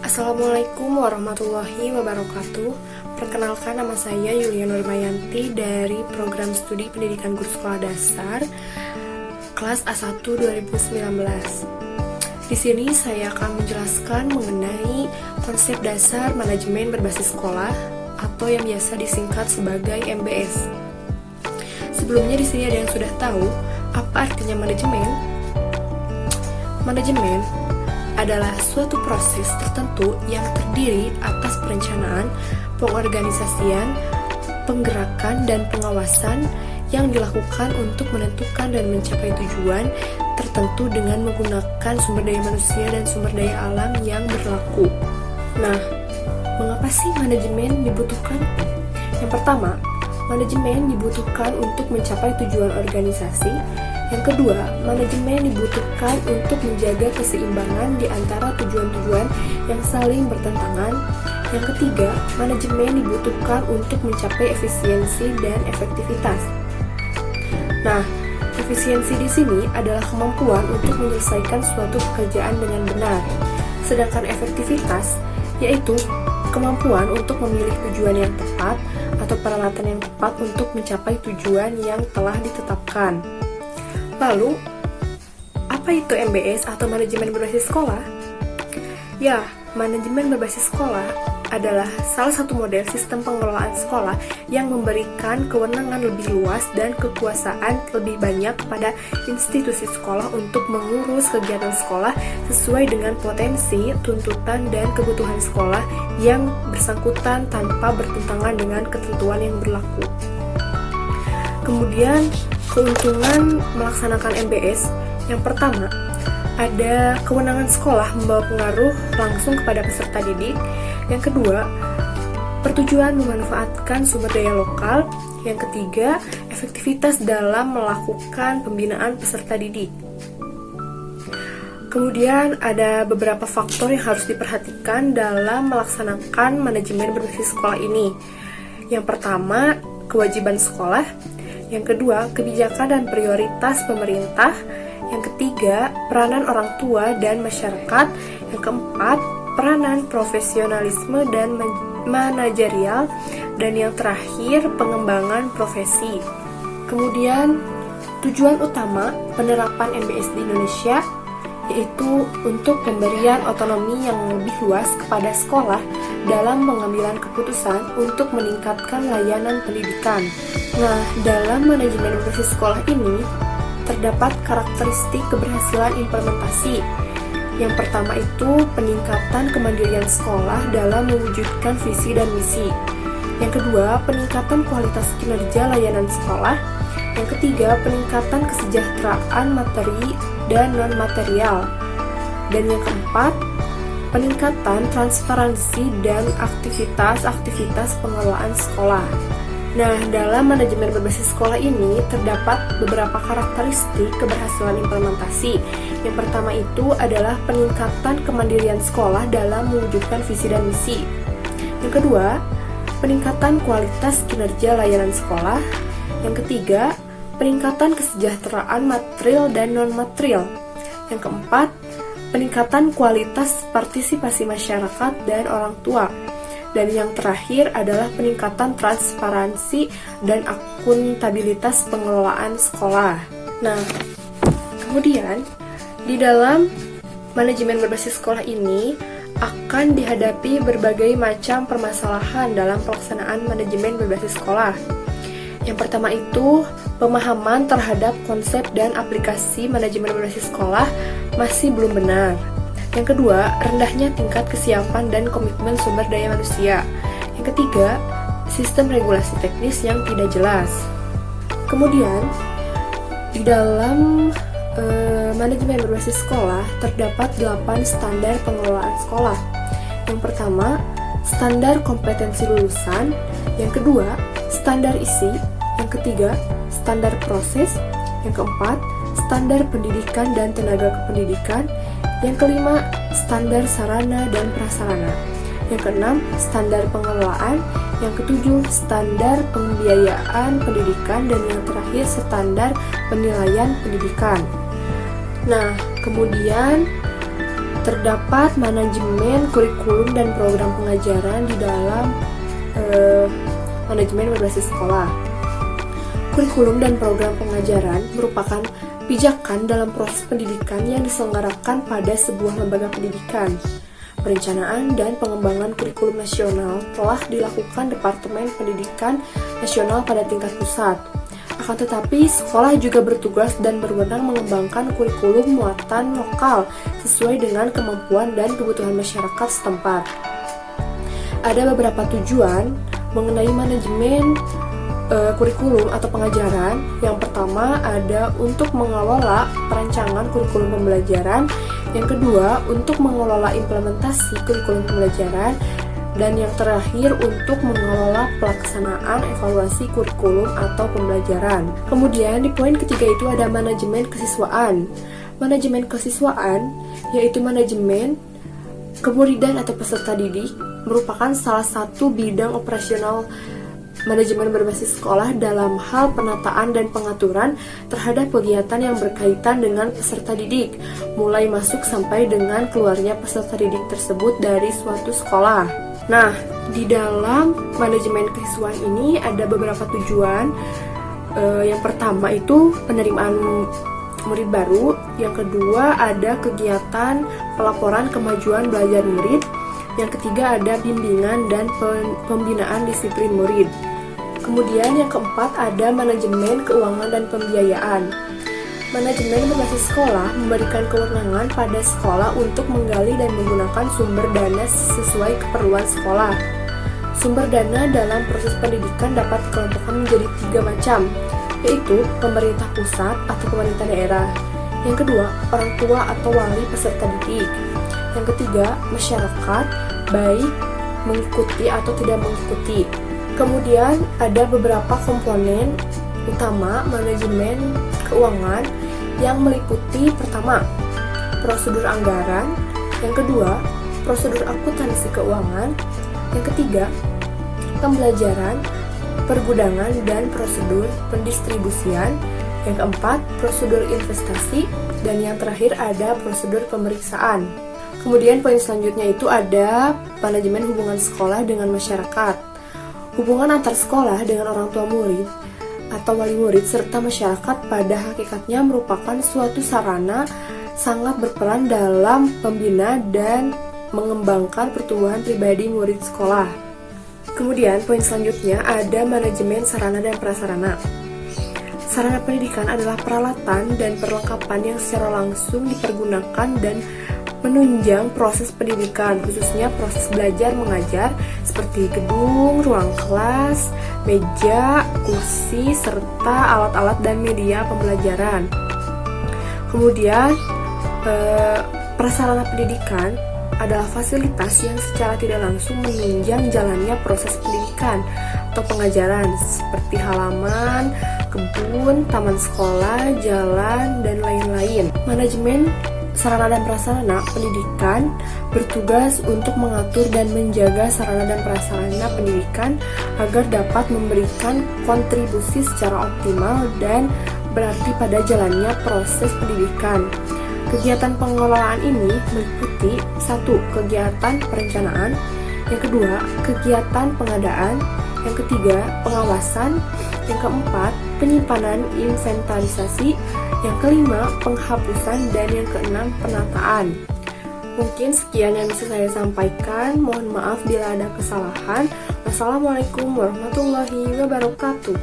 Assalamualaikum warahmatullahi wabarakatuh. Perkenalkan, nama saya Yulia Nurmayanti dari Program Studi Pendidikan Guru Sekolah Dasar kelas A1 2019. Di sini saya akan menjelaskan mengenai konsep dasar manajemen berbasis sekolah atau yang biasa disingkat sebagai MBS. Sebelumnya di sini ada yang sudah tahu apa artinya manajemen? Manajemen adalah suatu proses tertentu yang terdiri atas perencanaan, pengorganisasian, penggerakan, dan pengawasan yang dilakukan untuk menentukan dan mencapai tujuan tertentu dengan menggunakan sumber daya manusia dan sumber daya alam yang berlaku. Nah, mengapa sih manajemen dibutuhkan? Yang pertama, manajemen dibutuhkan untuk mencapai tujuan organisasi. Yang kedua, manajemen dibutuhkan untuk menjaga keseimbangan di antara tujuan-tujuan yang saling bertentangan. Yang ketiga, manajemen dibutuhkan untuk mencapai efisiensi dan efektivitas. Nah, efisiensi di sini adalah kemampuan untuk menyelesaikan suatu pekerjaan dengan benar. Sedangkan efektivitas yaitu kemampuan untuk memilih tujuan yang tepat atau peralatan yang tepat untuk mencapai tujuan yang telah ditetapkan. Lalu, apa itu MBS atau manajemen berbasis sekolah? Ya, manajemen berbasis sekolah adalah salah satu model sistem pengelolaan sekolah yang memberikan kewenangan lebih luas dan kekuasaan lebih banyak pada institusi sekolah untuk mengurus kegiatan sekolah sesuai dengan potensi, tuntutan, dan kebutuhan sekolah yang bersangkutan tanpa bertentangan dengan ketentuan yang berlaku. Kemudian, keuntungan melaksanakan MBS, yang pertama, ada kewenangan sekolah membawa pengaruh langsung kepada peserta didik. Yang kedua, pertujuan memanfaatkan sumber daya lokal. Yang ketiga, efektivitas dalam melakukan pembinaan peserta didik. Kemudian ada beberapa faktor yang harus diperhatikan dalam melaksanakan manajemen berbasis sekolah ini. Yang pertama, kewajiban sekolah. Yang kedua, kebijakan dan prioritas pemerintah. Yang ketiga, peranan orang tua dan masyarakat. Yang keempat, peranan profesionalisme dan manajerial. Dan yang terakhir, pengembangan profesi. Kemudian, tujuan utama penerapan MBS di Indonesia yaitu untuk pemberian otonomi yang lebih luas kepada sekolah dalam pengambilan keputusan untuk meningkatkan layanan pendidikan. Nah, dalam manajemen berbasis sekolah ini terdapat karakteristik keberhasilan implementasi. Yang pertama itu peningkatan kemandirian sekolah dalam mewujudkan visi dan misi. Yang kedua, peningkatan kualitas kinerja layanan sekolah. Yang ketiga, peningkatan kesejahteraan materi dan non-material. Dan yang keempat, peningkatan transparansi dan aktivitas-aktivitas pengelolaan sekolah. Nah, dalam manajemen berbasis sekolah ini terdapat beberapa karakteristik keberhasilan implementasi. Yang pertama itu adalah peningkatan kemandirian sekolah dalam mewujudkan visi dan misi. Yang kedua, peningkatan kualitas kinerja layanan sekolah. Yang ketiga, peningkatan kesejahteraan material dan non-material. Yang keempat, peningkatan kualitas partisipasi masyarakat dan orang tua. Dan yang terakhir adalah peningkatan transparansi dan akuntabilitas pengelolaan sekolah. Nah, kemudian di dalam manajemen berbasis sekolah ini akan dihadapi berbagai macam permasalahan dalam pelaksanaan manajemen berbasis sekolah. Yang pertama itu, pemahaman terhadap konsep dan aplikasi manajemen berbasis sekolah masih belum benar. Yang kedua, rendahnya tingkat kesiapan dan komitmen sumber daya manusia. Yang ketiga, sistem regulasi teknis yang tidak jelas. Kemudian, di dalam manajemen berbasis sekolah terdapat 8 standar pengelolaan sekolah. Yang pertama, standar kompetensi lulusan. Yang kedua, standar isi. Yang ketiga, standar proses. Yang keempat, standar pendidikan dan tenaga kependidikan. Yang kelima, standar sarana dan prasarana. Yang keenam, standar pengelolaan. Yang ketujuh, standar pembiayaan pendidikan. Dan yang terakhir, standar penilaian pendidikan. Nah, kemudian Terdapat manajemen kurikulum dan program pengajaran di dalam manajemen berbasis sekolah. Kurikulum dan program pengajaran merupakan pijakan dalam proses pendidikan yang diselenggarakan pada sebuah lembaga pendidikan. Perencanaan dan pengembangan kurikulum nasional telah dilakukan Departemen Pendidikan Nasional pada tingkat pusat. Akan tetapi, sekolah juga bertugas dan berwenang mengembangkan kurikulum muatan lokal sesuai dengan kemampuan dan kebutuhan masyarakat setempat. Ada beberapa tujuan mengenai manajemen kurikulum atau pengajaran. Yang pertama ada untuk mengelola perancangan kurikulum pembelajaran, yang kedua untuk mengelola implementasi kurikulum pembelajaran, dan yang terakhir untuk mengelola pelaksanaan evaluasi kurikulum atau pembelajaran. Kemudian di poin ketiga itu ada manajemen kesiswaan. Manajemen kesiswaan yaitu manajemen kemuridan atau peserta didik merupakan salah satu bidang operasional manajemen berbasis sekolah dalam hal penataan dan pengaturan terhadap kegiatan yang berkaitan dengan peserta didik, mulai masuk sampai dengan keluarnya peserta didik tersebut dari suatu sekolah. Nah, di dalam manajemen kesiswaan ini ada beberapa tujuan. Yang pertama itu penerimaan murid baru, yang kedua ada kegiatan pelaporan kemajuan belajar murid, yang ketiga ada bimbingan dan pembinaan disiplin murid. Kemudian yang keempat ada manajemen keuangan dan pembiayaan. Manajemen berbasis sekolah memberikan kewenangan pada sekolah untuk menggali dan menggunakan sumber dana sesuai keperluan sekolah. Sumber dana dalam proses pendidikan dapat dikelompokkan menjadi 3 macam, yaitu pemerintah pusat atau pemerintah daerah. Yang kedua, orang tua atau wali peserta didik. Yang ketiga, masyarakat, baik mengikuti atau tidak mengikuti. Kemudian ada beberapa komponen utama manajemen keuangan yang meliputi pertama, prosedur anggaran, yang kedua, prosedur akuntansi keuangan, yang ketiga, pembelajaran, pergudangan dan prosedur pendistribusian, yang keempat, prosedur investasi, dan yang terakhir ada prosedur pemeriksaan. Kemudian poin selanjutnya itu ada manajemen hubungan sekolah dengan masyarakat. Hubungan antar sekolah dengan orang tua murid atau wali murid serta masyarakat pada hakikatnya merupakan suatu sarana sangat berperan dalam membina dan mengembangkan pertumbuhan pribadi murid sekolah. Kemudian poin selanjutnya ada manajemen sarana dan prasarana. Sarana pendidikan adalah peralatan dan perlengkapan yang secara langsung dipergunakan dan menunjang proses pendidikan, khususnya proses belajar mengajar seperti gedung, ruang kelas, meja, kursi, serta alat-alat dan media pembelajaran. Kemudian, prasarana pendidikan adalah fasilitas yang secara tidak langsung menunjang jalannya proses pendidikan atau pengajaran seperti halaman, kebun, taman sekolah, jalan, dan lain-lain. Manajemen sarana dan prasarana pendidikan bertugas untuk mengatur dan menjaga sarana dan prasarana pendidikan agar dapat memberikan kontribusi secara optimal dan berarti pada jalannya proses pendidikan. Kegiatan pengelolaan ini meliputi 1. Kegiatan perencanaan, yang kedua, kegiatan pengadaan, yang ketiga, pengawasan, yang keempat, penyimpanan inventarisasi, yang kelima, penghapusan, dan yang keenam, penataan. Mungkin sekian yang bisa saya sampaikan. Mohon maaf bila ada kesalahan. Wassalamualaikum warahmatullahi wabarakatuh.